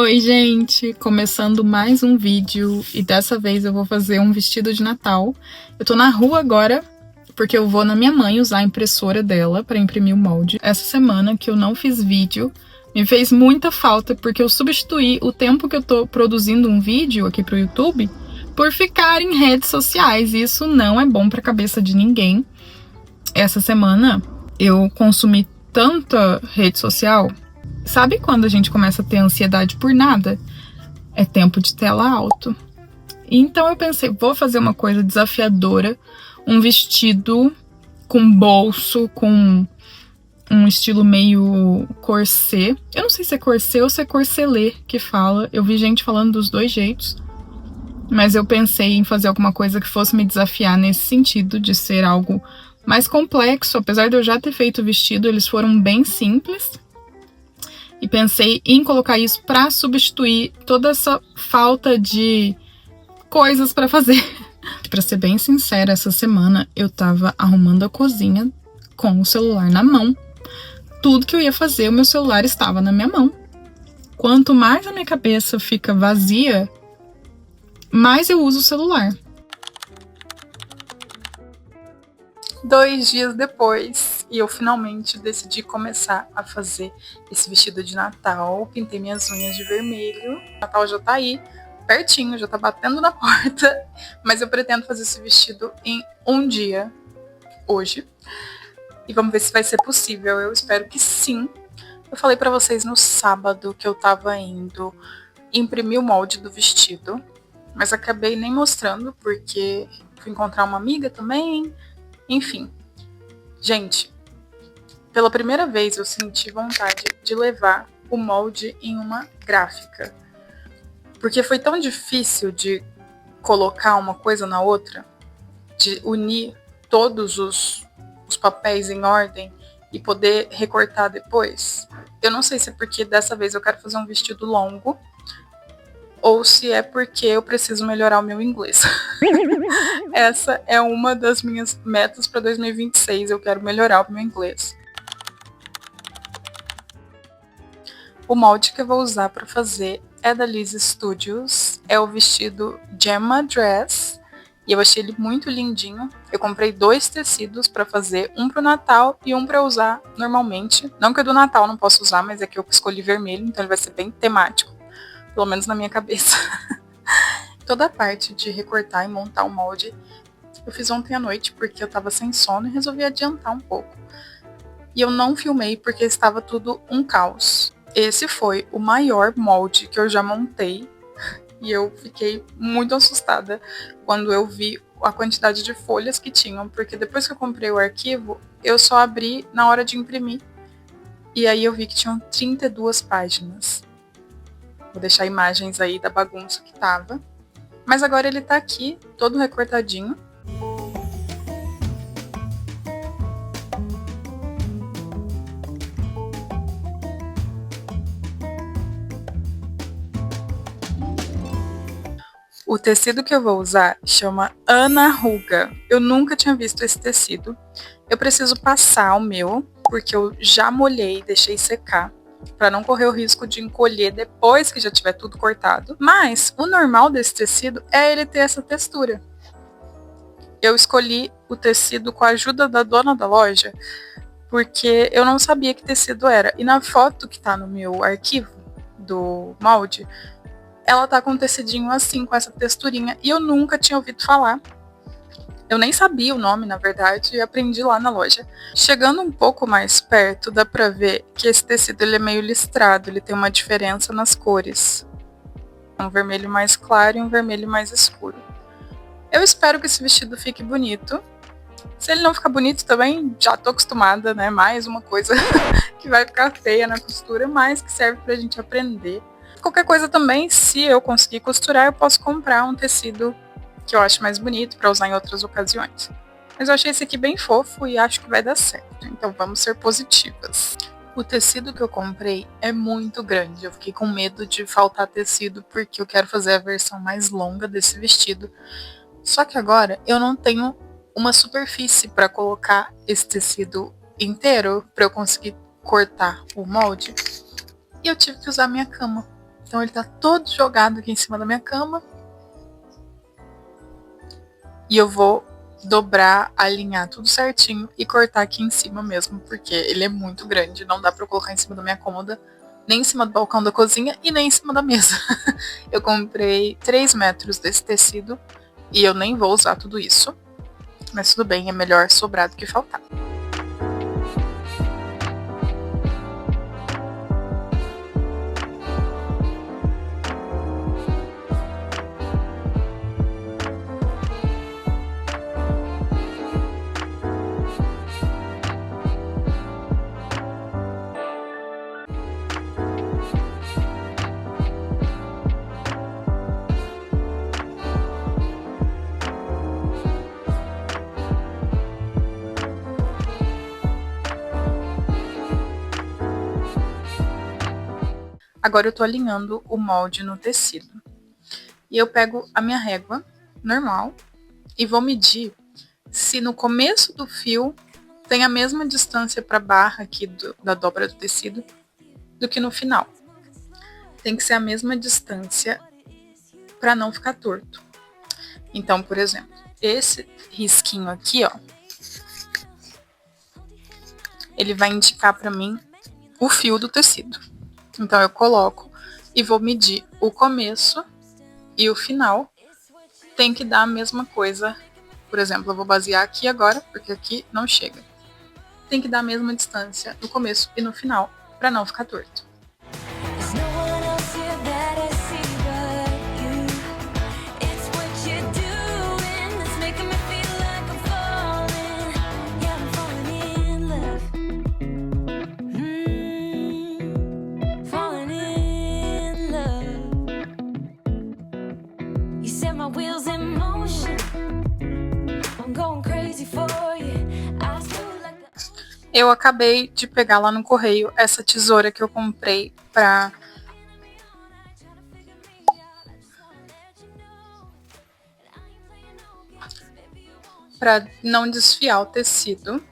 Oi, gente! Começando mais um vídeo e dessa vez eu vou fazer um vestido de Natal. Eu tô na rua agora porque eu vou na minha mãe usar a impressora dela para imprimir o molde. Essa semana que eu não fiz vídeo me fez muita falta porque eu substituí o tempo que eu tô produzindo um vídeo aqui pro YouTube por ficar em redes sociais e isso não é bom pra cabeça de ninguém. Essa semana eu consumi tanta rede social. Sabe quando a gente começa a ter ansiedade por nada? É tempo de tela alto. Então eu pensei, vou fazer uma coisa desafiadora, um vestido com bolso, com um estilo meio corset. Eu não sei se é corset ou se é corselet que fala. Eu vi gente falando dos dois jeitos. Mas eu pensei em fazer alguma coisa que fosse me desafiar nesse sentido, de ser algo mais complexo. Apesar de eu já ter feito o vestido, eles foram bem simples. E pensei em colocar isso para substituir toda essa falta de coisas para fazer. Para ser bem sincera, essa semana eu tava arrumando a cozinha com o celular na mão. Tudo que eu ia fazer, o meu celular estava na minha mão. Quanto mais a minha cabeça fica vazia, mais eu uso o celular. 2 dias depois, e eu finalmente decidi começar a fazer esse vestido de Natal. Pintei minhas unhas de vermelho. O Natal já tá aí, pertinho, já tá batendo na porta. Mas eu pretendo fazer esse vestido em um dia, hoje. E vamos ver se vai ser possível. Eu espero que sim. Eu falei pra vocês no sábado que eu tava indo imprimir o molde do vestido. Mas acabei nem mostrando, porque fui encontrar uma amiga também. Enfim, gente, pela primeira vez eu senti vontade de levar o molde em uma gráfica. Porque foi tão difícil de colocar uma coisa na outra, de unir todos os papéis em ordem e poder recortar depois. Eu não sei se é porque dessa vez eu quero fazer um vestido longo, ou se é porque eu preciso melhorar o meu inglês. Essa é uma das minhas metas para 2026, eu quero melhorar o meu inglês. O molde que eu vou usar para fazer é da Liz Studios, é o vestido Gemma Dress, e eu achei ele muito lindinho. Eu comprei 2 tecidos para fazer, um pro Natal e um para usar normalmente. Não que o do Natal não possa usar, mas é que eu escolhi vermelho, então ele vai ser bem temático. Pelo menos na minha cabeça. Toda a parte de recortar e montar o molde eu fiz ontem à noite porque eu tava sem sono e resolvi adiantar um pouco. E eu não filmei porque estava tudo um caos. Esse foi o maior molde que eu já montei e eu fiquei muito assustada quando eu vi a quantidade de folhas que tinham, porque depois que eu comprei o arquivo, eu só abri na hora de imprimir. E aí eu vi que tinham 32 páginas. Vou deixar imagens aí da bagunça que tava. Mas agora ele tá aqui, todo recortadinho. O tecido que eu vou usar chama Ana Ruga. Eu nunca tinha visto esse tecido. Eu preciso passar o meu, porque eu já molhei e deixei secar, para não correr o risco de encolher depois que já tiver tudo cortado. Mas o normal desse tecido é ele ter essa textura. Eu escolhi o tecido com a ajuda da dona da loja, porque eu não sabia que tecido era. E na foto que tá no meu arquivo do molde, ela tá com um tecidinho assim, com essa texturinha, e eu nunca tinha ouvido falar. Eu nem sabia o nome, na verdade, e aprendi lá na loja. Chegando um pouco mais perto, dá pra ver que esse tecido ele é meio listrado, ele tem uma diferença nas cores. Um vermelho mais claro e um vermelho mais escuro. Eu espero que esse vestido fique bonito. Se ele não ficar bonito também, já tô acostumada, né? Mais uma coisa que vai ficar feia na costura, mas que serve pra gente aprender. Qualquer coisa também, se eu conseguir costurar, eu posso comprar um tecido que eu acho mais bonito para usar em outras ocasiões. Mas eu achei esse aqui bem fofo e acho que vai dar certo. Então vamos ser positivas. O tecido que eu comprei é muito grande. Eu fiquei com medo de faltar tecido porque eu quero fazer a versão mais longa desse vestido. Só que agora eu não tenho uma superfície para colocar esse tecido inteiro para eu conseguir cortar o molde. E eu tive que usar minha cama. Então ele tá todo jogado aqui em cima da minha cama. E eu vou dobrar, alinhar tudo certinho e cortar aqui em cima mesmo, porque ele é muito grande, não dá pra eu colocar em cima da minha cômoda, nem em cima do balcão da cozinha e nem em cima da mesa. Eu comprei 3 metros desse tecido e eu nem vou usar tudo isso, mas tudo bem, é melhor sobrar do que faltar. Agora eu tô alinhando o molde no tecido. E eu pego a minha régua normal e vou medir se no começo do fio tem a mesma distância para a barra aqui da dobra do tecido do que no final. Tem que ser a mesma distância para não ficar torto. Então, por exemplo, esse risquinho aqui, ó, ele vai indicar para mim o fio do tecido. Então eu coloco e vou medir o começo e o final. Tem que dar a mesma coisa. Por exemplo, eu vou basear aqui agora, porque aqui não chega. Tem que dar a mesma distância no começo e no final, para não ficar torto. Eu acabei de pegar lá no correio essa tesoura que eu comprei pra não desfiar o tecido.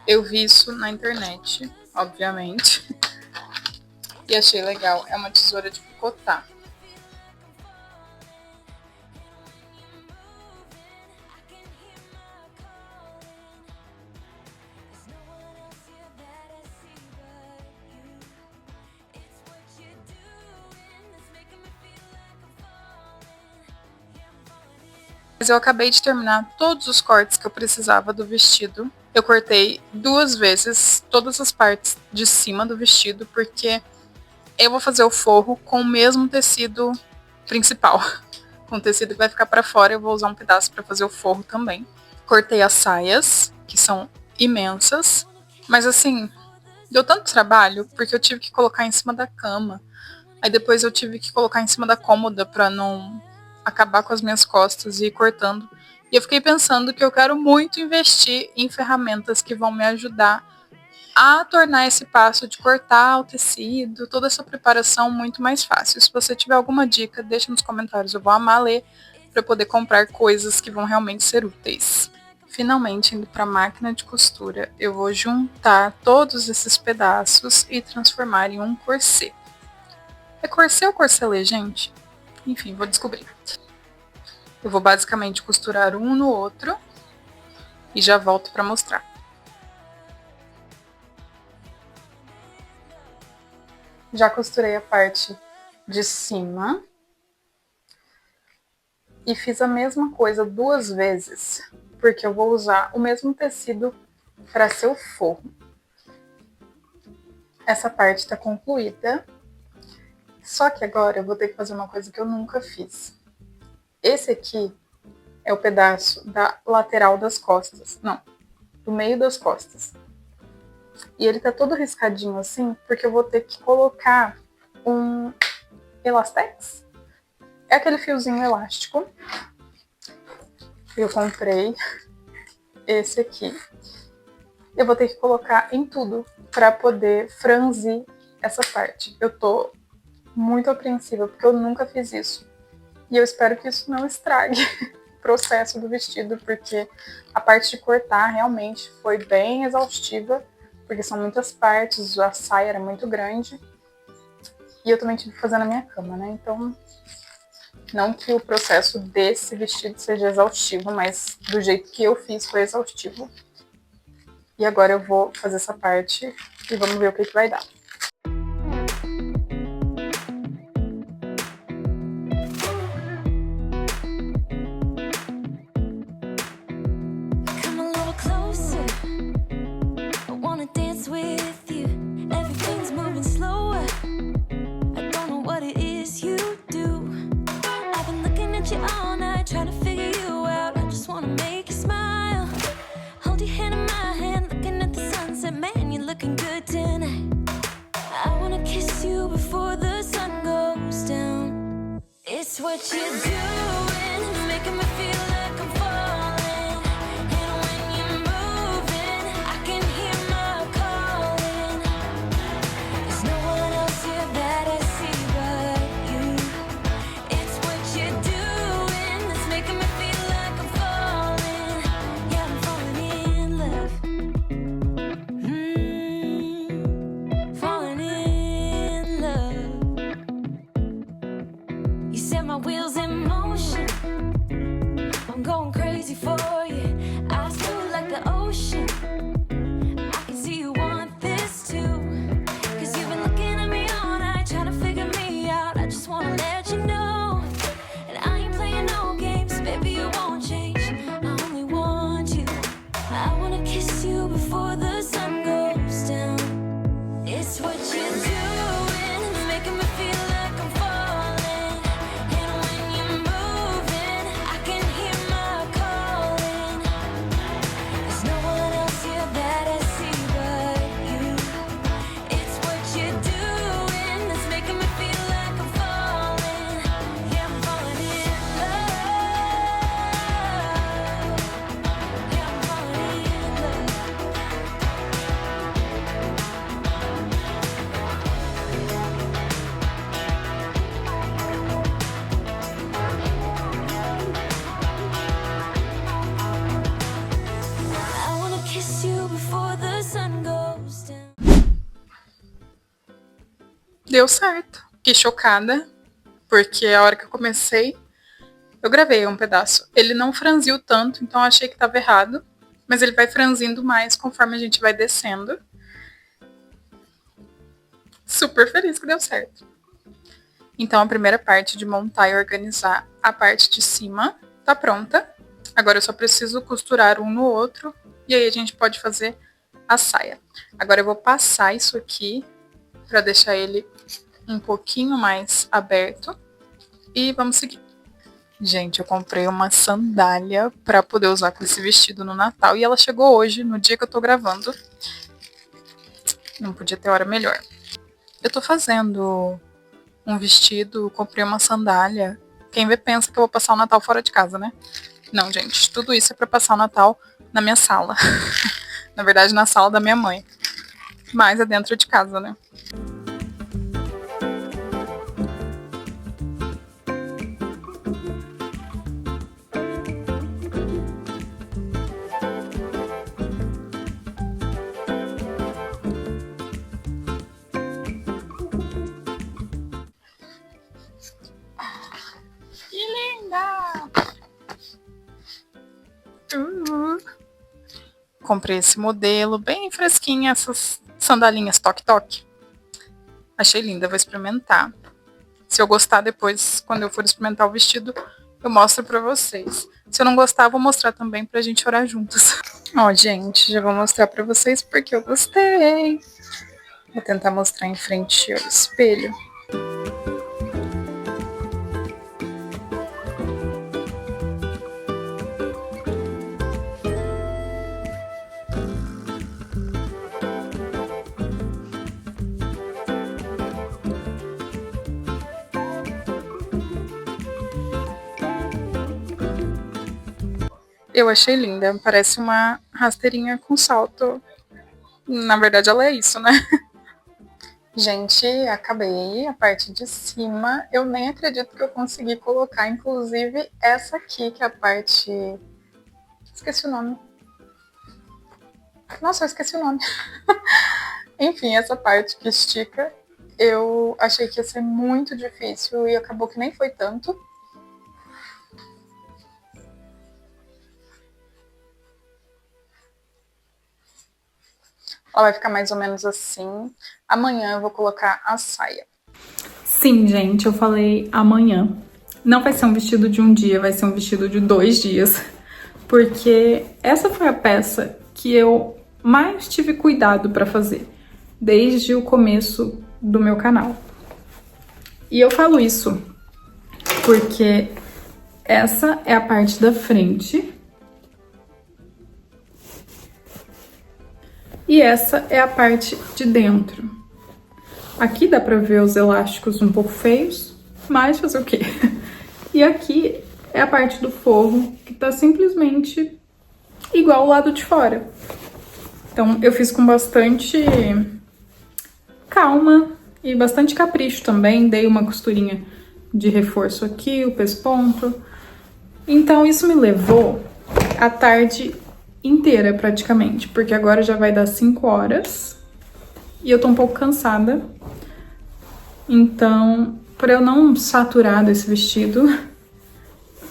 Eu vi isso na internet, obviamente, e achei legal. É uma tesoura de picotar. Mas eu acabei de terminar todos os cortes que eu precisava do vestido. Eu cortei 2 vezes todas as partes de cima do vestido, porque eu vou fazer o forro com o mesmo tecido principal. Com o tecido que vai ficar pra fora, eu vou usar um pedaço pra fazer o forro também. Cortei as saias, que são imensas, mas assim, deu tanto trabalho, porque eu tive que colocar em cima da cama. Aí depois eu tive que colocar em cima da cômoda pra não acabar com as minhas costas e ir cortando. E eu fiquei pensando que eu quero muito investir em ferramentas que vão me ajudar a tornar esse passo de cortar o tecido, toda essa preparação muito mais fácil. Se você tiver alguma dica, deixa nos comentários, eu vou amar ler para poder comprar coisas que vão realmente ser úteis. Finalmente, indo para a máquina de costura, eu vou juntar todos esses pedaços e transformar em um corset. É corset ou corselet, gente? Enfim, vou descobrir. Eu vou basicamente costurar um no outro e já volto para mostrar. Já costurei a parte de cima e fiz a mesma coisa 2 vezes, porque eu vou usar o mesmo tecido para ser o forro. Essa parte está concluída, só que agora eu vou ter que fazer uma coisa que eu nunca fiz. Esse aqui é o pedaço da lateral das costas, não, do meio das costas. E ele tá todo riscadinho assim, porque eu vou ter que colocar um elastex. É aquele fiozinho elástico. Eu comprei esse aqui. Eu vou ter que colocar em tudo para poder franzir essa parte. Eu tô muito apreensiva, porque eu nunca fiz isso. E eu espero que isso não estrague o processo do vestido, porque a parte de cortar realmente foi bem exaustiva, porque são muitas partes, a saia era muito grande. E eu também tive que fazer na minha cama, né? Então, não que o processo desse vestido seja exaustivo, mas do jeito que eu fiz foi exaustivo. E agora eu vou fazer essa parte e vamos ver o que vai dar. It's what you're doing, making me feel like I'm falling. And when you're moving, I can hear my calling. There's no one else here that I see but you. It's what you're doing that's making me feel like I'm falling. Yeah, I'm falling in love. Falling in love. You set my wheels in motion. I'm going crazy for you. I feel like the ocean. I can see you want this too. Cause you've been looking at me all night, trying to figure me out. I just wanna let you know. And I ain't playing no games, baby, you won't change. I only want you. I wanna kiss you before the sun goes down. It's what you're doing, it's making me feel like I'm falling. And when you're moving, I can hear my calling. There's no one else here that I see but you. It's what you're doing that's making me feel like I'm falling. Yeah, I'm falling in love. Yeah, I'm falling in love. I wanna kiss you before the sun goes down. Deu certo. Fiquei chocada, porque a hora que eu comecei, eu gravei um pedaço. Ele não franziu tanto, então eu achei que estava errado, mas ele vai franzindo mais conforme a gente vai descendo. Super feliz que deu certo. Então a primeira parte de montar e organizar a parte de cima tá pronta. Agora eu só preciso costurar um no outro e aí a gente pode fazer a saia. Agora eu vou passar isso aqui para deixar ele um pouquinho mais aberto e vamos seguir. Gente, eu comprei uma sandália para poder usar com esse vestido no Natal e ela chegou hoje, no dia que eu tô gravando. Não podia ter hora melhor. Eu tô fazendo um vestido, comprei uma sandália. Quem vê pensa que eu vou passar o Natal fora de casa, né? Não, gente, tudo isso é pra passar o Natal na minha sala. Na verdade, na sala da minha mãe. Mas é dentro de casa, né? Que linda! Comprei esse modelo, bem fresquinha, essas sandalinhas toque-toque. Achei linda, vou experimentar. Se eu gostar depois, quando eu for experimentar o vestido, eu mostro pra vocês. Se eu não gostar, vou mostrar também pra gente orar juntos. Ó, gente, já vou mostrar pra vocês porque eu gostei. Vou tentar mostrar em frente ao espelho. Eu achei linda, parece uma rasteirinha com salto. Na verdade, ela é isso, né? Gente, acabei a parte de cima. Eu nem acredito que eu consegui colocar, inclusive, essa aqui, que é a parte... Esqueci o nome. Nossa, eu esqueci o nome. Enfim, essa parte que estica. Eu achei que ia ser muito difícil e acabou que nem foi tanto. Ela vai ficar mais ou menos assim. Amanhã eu vou colocar a saia. Sim, gente, eu falei amanhã. Não vai ser um vestido de um dia, vai ser um vestido de 2 dias. Porque essa foi a peça que eu mais tive cuidado pra fazer desde o começo do meu canal. E eu falo isso porque essa é a parte da frente e essa é a parte de dentro. Aqui dá pra ver os elásticos um pouco feios, mas fazer o quê? E aqui é a parte do forro que tá simplesmente igual ao lado de fora. Então eu fiz com bastante calma e bastante capricho também. Dei uma costurinha de reforço aqui, o pesponto. Então isso me levou a tarde inteira praticamente, porque agora já vai dar 5 horas e eu tô um pouco cansada. Então, para eu não saturar desse vestido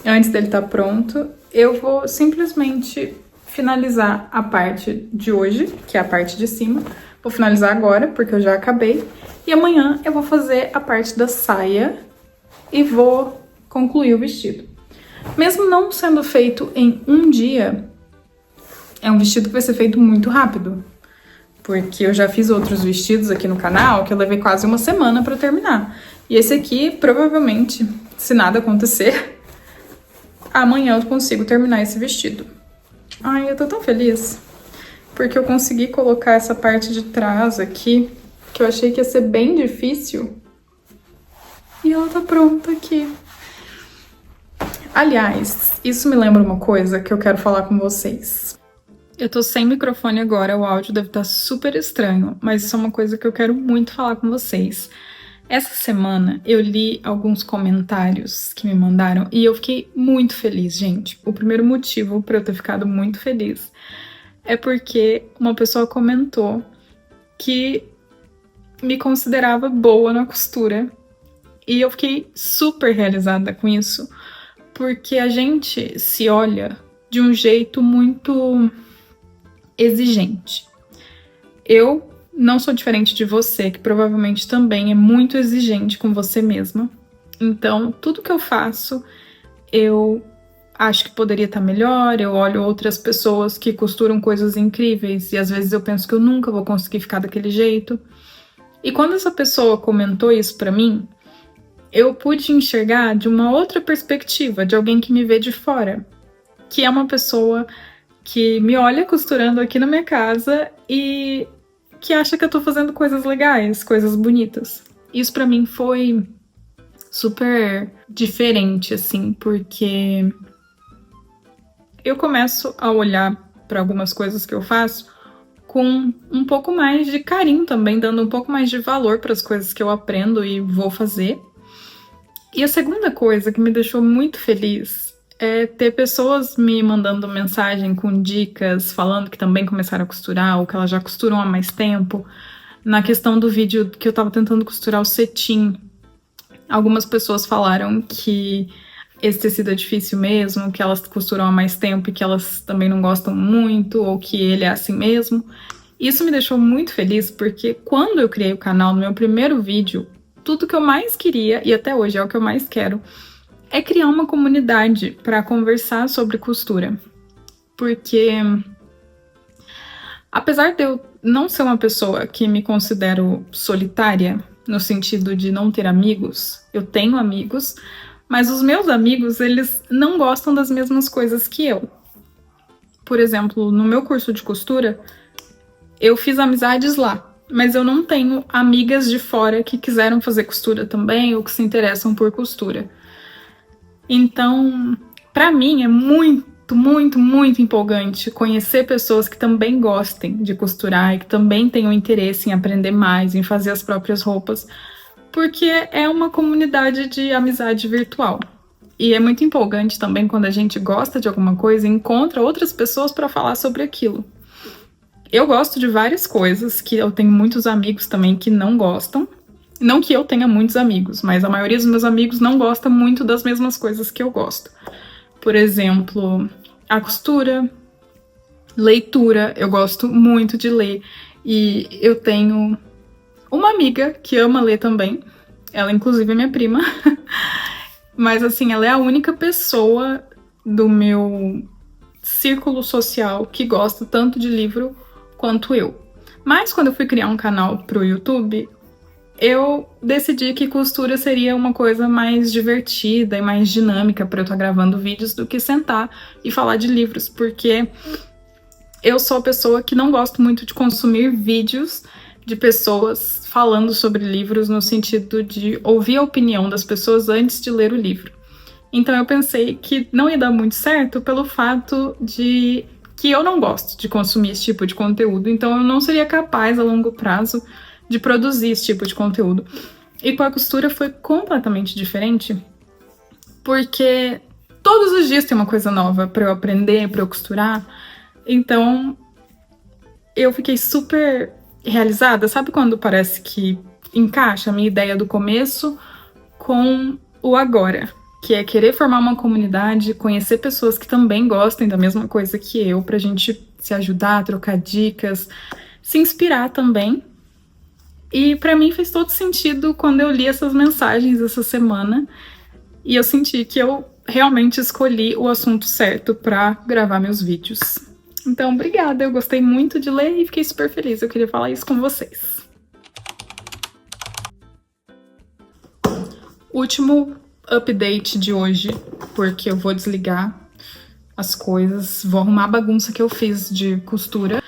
antes dele estar pronto, eu vou simplesmente finalizar a parte de hoje, que é a parte de cima. Vou finalizar agora, porque eu já acabei. E amanhã eu vou fazer a parte da saia e vou concluir o vestido. Mesmo não sendo feito em um dia, é um vestido que vai ser feito muito rápido. Porque eu já fiz outros vestidos aqui no canal que eu levei quase uma semana pra terminar. E esse aqui, provavelmente, se nada acontecer, amanhã eu consigo terminar esse vestido. Ai, eu tô tão feliz. Porque eu consegui colocar essa parte de trás aqui, que eu achei que ia ser bem difícil. E ela tá pronta aqui. Aliás, isso me lembra uma coisa que eu quero falar com vocês. Eu tô sem microfone agora, o áudio deve estar super estranho, mas isso é uma coisa que eu quero muito falar com vocês. Essa semana eu li alguns comentários que me mandaram e eu fiquei muito feliz, gente. O primeiro motivo pra eu ter ficado muito feliz é porque uma pessoa comentou que me considerava boa na costura. E eu fiquei super realizada com isso, porque a gente se olha de um jeito muito exigente. Eu não sou diferente de você, que provavelmente também é muito exigente com você mesma. Então, tudo que eu faço, eu acho que poderia estar melhor. Eu olho outras pessoas que costuram coisas incríveis e às vezes eu penso que eu nunca vou conseguir ficar daquele jeito. E quando essa pessoa comentou isso pra mim, eu pude enxergar de uma outra perspectiva, de alguém que me vê de fora, que é uma pessoa que me olha costurando aqui na minha casa e que acha que eu tô fazendo coisas legais, coisas bonitas. Isso pra mim foi super diferente, assim, porque eu começo a olhar pra algumas coisas que eu faço com um pouco mais de carinho também, dando um pouco mais de valor para as coisas que eu aprendo e vou fazer. E a segunda coisa que me deixou muito feliz é ter pessoas me mandando mensagem com dicas, falando que também começaram a costurar ou que elas já costuram há mais tempo. Na questão do vídeo que eu tava tentando costurar o cetim, algumas pessoas falaram que esse tecido é difícil mesmo, que elas costuram há mais tempo e que elas também não gostam muito, ou que ele é assim mesmo. Isso me deixou muito feliz, porque quando eu criei o canal, no meu primeiro vídeo, tudo que eu mais queria, e até hoje é o que eu mais quero, é criar uma comunidade para conversar sobre costura. Porque, apesar de eu não ser uma pessoa que me considero solitária, no sentido de não ter amigos, eu tenho amigos, mas os meus amigos, eles não gostam das mesmas coisas que eu. Por exemplo, no meu curso de costura, eu fiz amizades lá, mas eu não tenho amigas de fora que quiseram fazer costura também ou que se interessam por costura. Então, pra mim é muito, muito, muito empolgante conhecer pessoas que também gostem de costurar e que também tenham interesse em aprender mais, em fazer as próprias roupas, porque é uma comunidade de amizade virtual. E é muito empolgante também quando a gente gosta de alguma coisa e encontra outras pessoas para falar sobre aquilo. Eu gosto de várias coisas, que eu tenho muitos amigos também que não gostam, Não que eu tenha muitos amigos, mas a maioria dos meus amigos não gosta muito das mesmas coisas que eu gosto. Por exemplo, a costura, leitura, eu gosto muito de ler. E eu tenho uma amiga que ama ler também. Ela, inclusive, é minha prima. Mas, assim, ela é a única pessoa do meu círculo social que gosta tanto de livro quanto eu. Mas, quando eu fui criar um canal pro YouTube, eu decidi que costura seria uma coisa mais divertida e mais dinâmica para eu estar gravando vídeos do que sentar e falar de livros, porque eu sou a pessoa que não gosto muito de consumir vídeos de pessoas falando sobre livros no sentido de ouvir a opinião das pessoas antes de ler o livro. Então eu pensei que não ia dar muito certo pelo fato de que eu não gosto de consumir esse tipo de conteúdo, então eu não seria capaz a longo prazo de produzir esse tipo de conteúdo. E com a costura foi completamente diferente, porque todos os dias tem uma coisa nova para eu aprender, para eu costurar. Então eu fiquei super realizada. Sabe quando parece que encaixa a minha ideia do começo com o agora? Que é querer formar uma comunidade, conhecer pessoas que também gostem da mesma coisa que eu, pra gente se ajudar, trocar dicas, se inspirar também. E pra mim fez todo sentido quando eu li essas mensagens essa semana e eu senti que eu realmente escolhi o assunto certo pra gravar meus vídeos. Então, obrigada, eu gostei muito de ler e fiquei super feliz, eu queria falar isso com vocês. Último update de hoje, porque eu vou desligar as coisas, vou arrumar a bagunça que eu fiz de costura.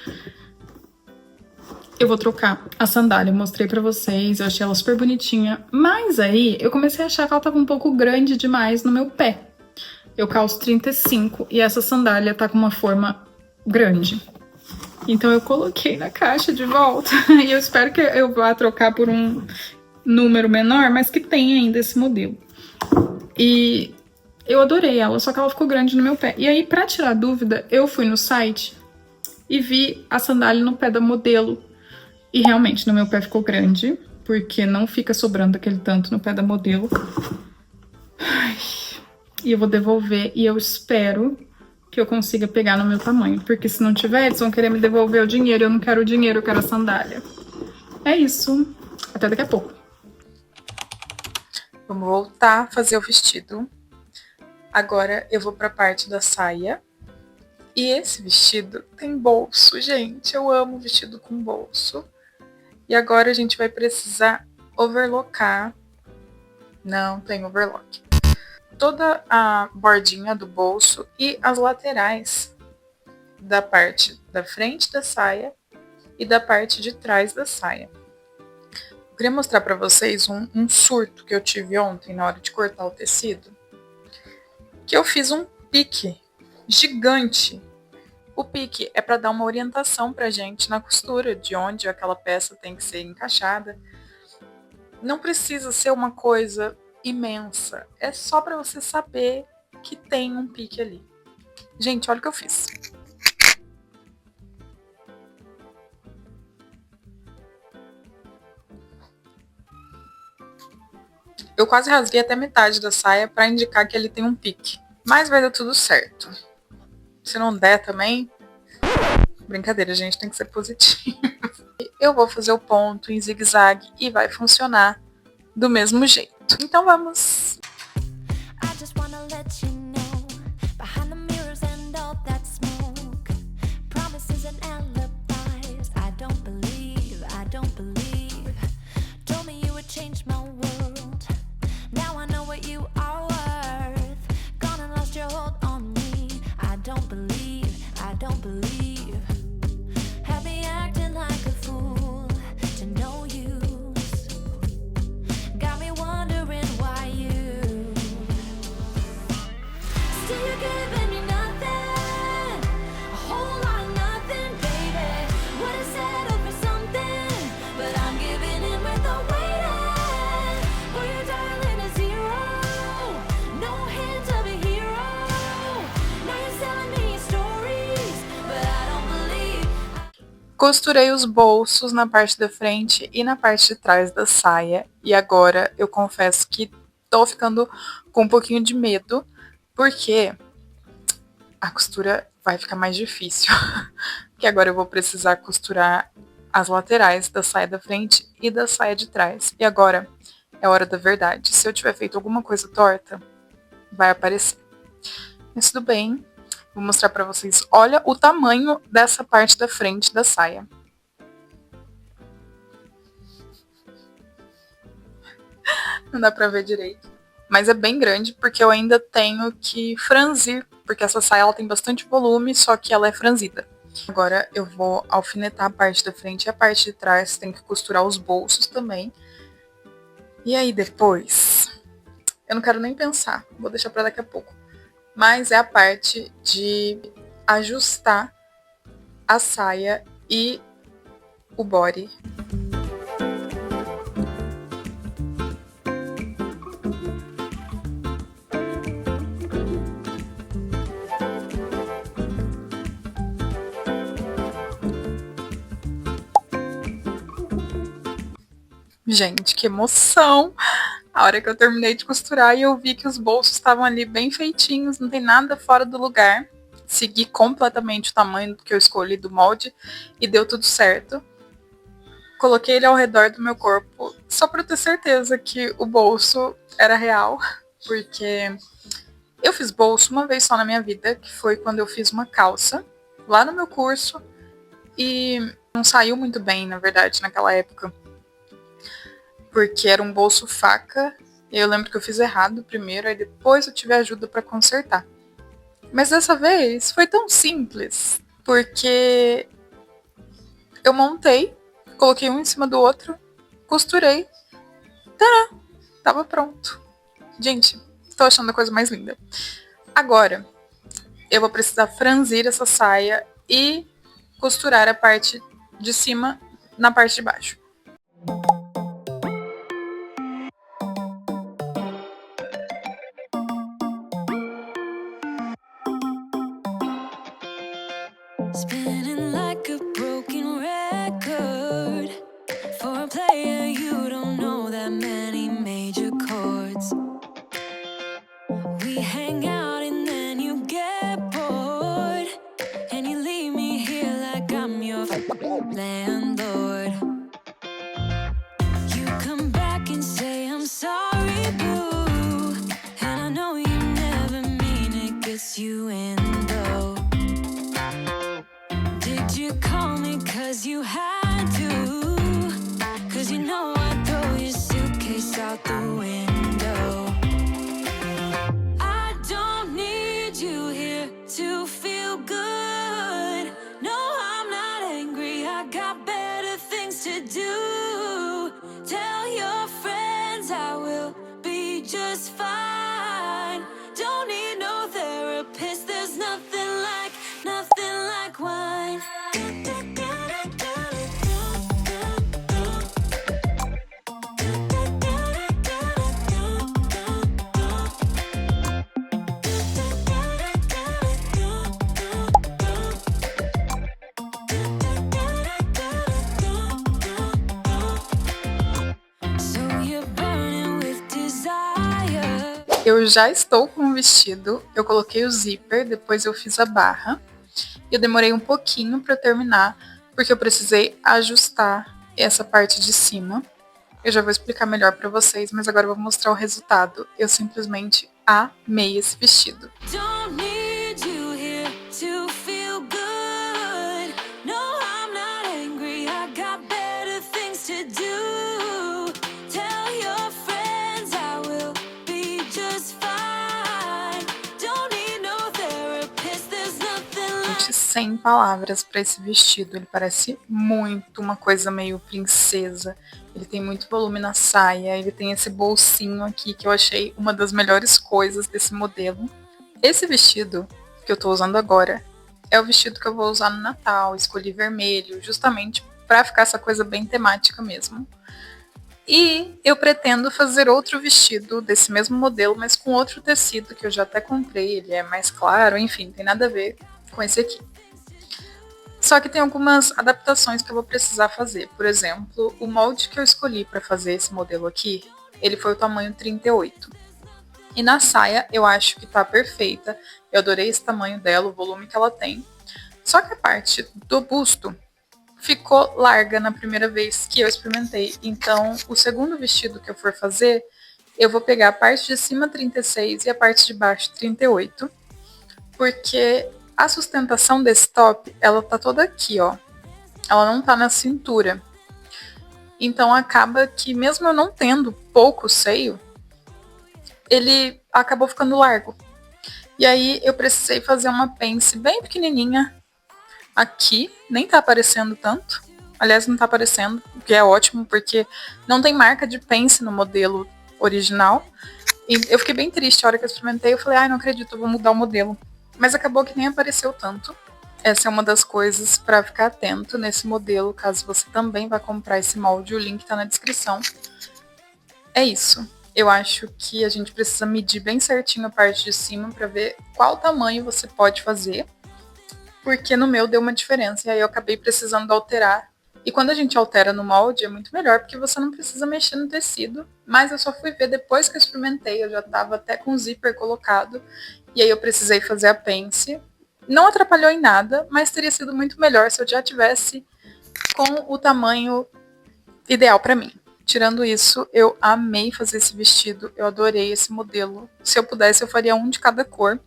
Eu vou trocar a sandália, eu mostrei pra vocês, eu achei ela super bonitinha, mas aí eu comecei a achar que ela tava um pouco grande demais no meu pé. Eu calço 35 e essa sandália tá com uma forma grande. Então eu coloquei na caixa de volta e eu espero que eu vá trocar por um número menor, mas que tenha ainda esse modelo. E eu adorei ela, só que ela ficou grande no meu pé. E aí, pra tirar dúvida, eu fui no site e vi a sandália no pé da modelo. E realmente, no meu pé ficou grande, porque não fica sobrando aquele tanto no pé da modelo. Ai, e eu vou devolver e eu espero que eu consiga pegar no meu tamanho. Porque se não tiver, eles vão querer me devolver o dinheiro. Eu não quero o dinheiro, eu quero a sandália. É isso. Até daqui a pouco. Vamos voltar a fazer o vestido. Agora eu vou pra parte da saia. E esse vestido tem bolso, gente. Eu amo vestido com bolso. E agora a gente vai precisar overlocar. Não tem overlock. Toda a bordinha do bolso e as laterais da parte da frente da saia e da parte de trás da saia. Eu queria mostrar pra vocês um surto que eu tive ontem na hora de cortar o tecido. Que eu fiz um pique gigante. O pique é para dar uma orientação pra gente na costura, de onde aquela peça tem que ser encaixada. Não precisa ser uma coisa imensa, é só para você saber que tem um pique ali. Gente, olha o que eu fiz. Eu quase rasguei até metade da saia para indicar que ele tem um pique, mas vai dar tudo certo. Se não der também, brincadeira, gente, tem que ser positivo. Eu vou fazer o ponto em zigue-zague e vai funcionar do mesmo jeito. Então vamos! Costurei os bolsos na parte da frente e na parte de trás da saia. E agora eu confesso que tô ficando com um pouquinho de medo, porque a costura vai ficar mais difícil. Porque agora eu vou precisar costurar as laterais da saia da frente e da saia de trás. E agora é a hora da verdade. Se eu tiver feito alguma coisa torta, vai aparecer. Mas tudo bem. Vou mostrar pra vocês. Olha o tamanho dessa parte da frente da saia. Não dá pra ver direito. Mas é bem grande, porque eu ainda tenho que franzir. Porque essa saia ela tem bastante volume, só que ela é franzida. Agora eu vou alfinetar a parte da frente e a parte de trás. Tem que costurar os bolsos também. E aí depois... eu não quero nem pensar. Vou deixar pra daqui a pouco. Mas é a parte de ajustar a saia e o body. Gente, que emoção! A hora que eu terminei de costurar e eu vi que os bolsos estavam ali bem feitinhos, não tem nada fora do lugar. Segui completamente o tamanho que eu escolhi do molde e deu tudo certo. Coloquei ele ao redor do meu corpo só para ter certeza que o bolso era real, porque eu fiz bolso uma vez só na minha vida, que foi quando eu fiz uma calça lá no meu curso e não saiu muito bem, na verdade, naquela época. Porque era um bolso faca, e eu lembro que eu fiz errado primeiro, aí depois eu tive ajuda para consertar. Mas dessa vez foi tão simples, porque eu montei, coloquei um em cima do outro, costurei, tava pronto. Gente, tô achando a coisa mais linda. Agora, eu vou precisar franzir essa saia e costurar a parte de cima na parte de baixo. Spinning like a broken record. For a player, you don't know that many major chords. We hang out and then you get bored, and you leave me here like I'm your landlord. You come back and say I'm sorry, boo, and I know you never mean it, gets you in though. Did you call me cause you had to? Cause you know I'd throw your suitcase out the window. I don't need you here to feel good. No, I'm not angry, I got better things to do. Tell your friends I will be just fine. Don't need no therapist, there's nothing like wine. So you're burning with desire. Eu já estou com o vestido, eu coloquei o zíper, depois eu fiz a barra. Eu demorei um pouquinho para terminar, porque eu precisei ajustar essa parte de cima. Eu já vou explicar melhor para vocês, mas agora eu vou mostrar o resultado. Eu simplesmente amei esse vestido. Don't need you here to feel good. No, I'm not angry, I got better things to do. Tell your friends I will be just fine. Don't need no therapist, there's nothing like. Gente, sem palavras para esse vestido. Ele parece muito uma coisa meio princesa. Ele tem muito volume na saia, ele tem esse bolsinho aqui que eu achei uma das melhores coisas desse modelo. Esse vestido que eu tô usando agora é o vestido que eu vou usar no Natal. Escolhi vermelho, justamente para ficar essa coisa bem temática mesmo. E eu pretendo fazer outro vestido desse mesmo modelo, mas com outro tecido que eu já até comprei. Ele é mais claro, enfim, tem nada a ver com esse aqui. Só que tem algumas adaptações que eu vou precisar fazer. Por exemplo, o molde que eu escolhi para fazer esse modelo aqui, ele foi o tamanho 38. E na saia eu acho que tá perfeita. Eu adorei esse tamanho dela, o volume que ela tem. Só que a parte do busto ficou larga na primeira vez que eu experimentei. Então, o segundo vestido que eu for fazer, eu vou pegar a parte de cima 36 e a parte de baixo 38. Porque a sustentação desse top, ela tá toda aqui, ó. Ela não tá na cintura. Então acaba que mesmo eu não tendo pouco seio, ele acabou ficando largo. E aí eu precisei fazer uma pence bem pequenininha aqui, nem tá aparecendo tanto. Aliás, não tá aparecendo, o que é ótimo, porque não tem marca de pence no modelo original. E eu fiquei bem triste a hora que eu experimentei, eu falei, ai, não acredito, eu vou mudar o modelo. Mas acabou que nem apareceu tanto. Essa é uma das coisas para ficar atento nesse modelo, caso você também vá comprar esse molde, o link está na descrição. É isso. Eu acho que a gente precisa medir bem certinho a parte de cima para ver qual tamanho você pode fazer, porque no meu deu uma diferença e aí eu acabei precisando alterar. E quando a gente altera no molde é muito melhor, porque você não precisa mexer no tecido, mas eu só fui ver depois que eu experimentei, eu já estava até com o zíper colocado, e aí eu precisei fazer a pence. Não atrapalhou em nada, mas teria sido muito melhor se eu já tivesse com o tamanho ideal para mim. Tirando isso, eu amei fazer esse vestido, eu adorei esse modelo. Se eu pudesse, eu faria um de cada cor.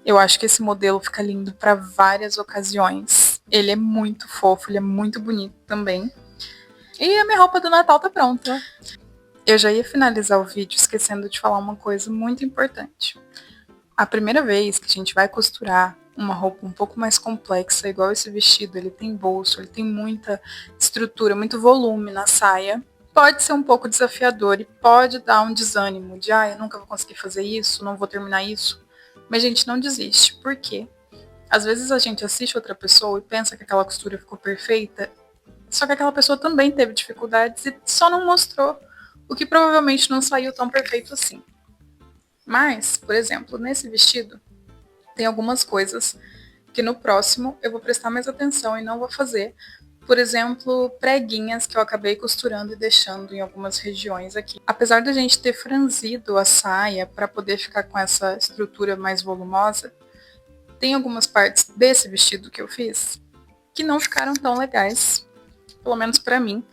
Eu acho que esse modelo fica lindo para várias ocasiões. Ele é muito fofo, ele é muito bonito também. E a minha roupa do Natal tá pronta. Eu já ia finalizar o vídeo esquecendo de falar uma coisa muito importante. A primeira vez que a gente vai costurar uma roupa um pouco mais complexa, igual esse vestido, ele tem bolso, ele tem muita estrutura, muito volume na saia, pode ser um pouco desafiador e pode dar um desânimo de, eu nunca vou conseguir fazer isso, não vou terminar isso. Mas a gente não desiste, por quê? Às vezes a gente assiste outra pessoa e pensa que aquela costura ficou perfeita, só que aquela pessoa também teve dificuldades e só não mostrou, o que provavelmente não saiu tão perfeito assim. Mas, por exemplo, nesse vestido, tem algumas coisas que no próximo eu vou prestar mais atenção e não vou fazer. Por exemplo, preguinhas que eu acabei costurando e deixando em algumas regiões aqui. Apesar da gente ter franzido a saia para poder ficar com essa estrutura mais volumosa, tem algumas partes desse vestido que eu fiz que não ficaram tão legais, pelo menos para mim,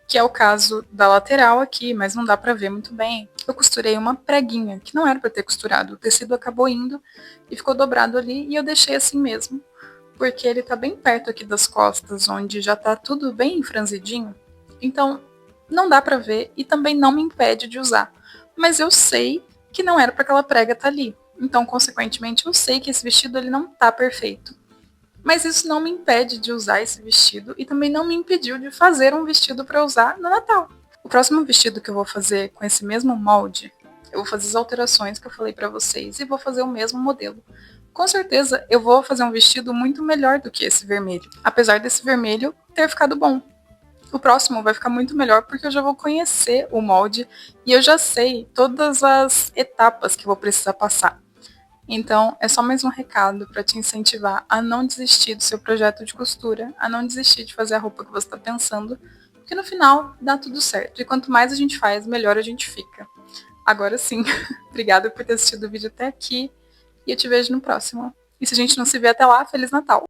que é o caso da lateral aqui, mas não dá pra ver muito bem. Eu costurei uma preguinha, que não era pra ter costurado, o tecido acabou indo e ficou dobrado ali, e eu deixei assim mesmo, porque ele tá bem perto aqui das costas, onde já tá tudo bem franzidinho, então não dá pra ver e também não me impede de usar. Mas eu sei que não era pra aquela prega estar ali, então consequentemente eu sei que esse vestido ele não tá perfeito. Mas isso não me impede de usar esse vestido e também não me impediu de fazer um vestido para usar no Natal. O próximo vestido que eu vou fazer com esse mesmo molde, eu vou fazer as alterações que eu falei para vocês e vou fazer o mesmo modelo. Com certeza eu vou fazer um vestido muito melhor do que esse vermelho, apesar desse vermelho ter ficado bom. O próximo vai ficar muito melhor porque eu já vou conhecer o molde e eu já sei todas as etapas que vou precisar passar. Então, é só mais um recado para te incentivar a não desistir do seu projeto de costura, a não desistir de fazer a roupa que você está pensando, porque no final dá tudo certo. E quanto mais a gente faz, melhor a gente fica. Agora sim, obrigada por ter assistido o vídeo até aqui e eu te vejo no próximo. E se a gente não se vê até lá, Feliz Natal!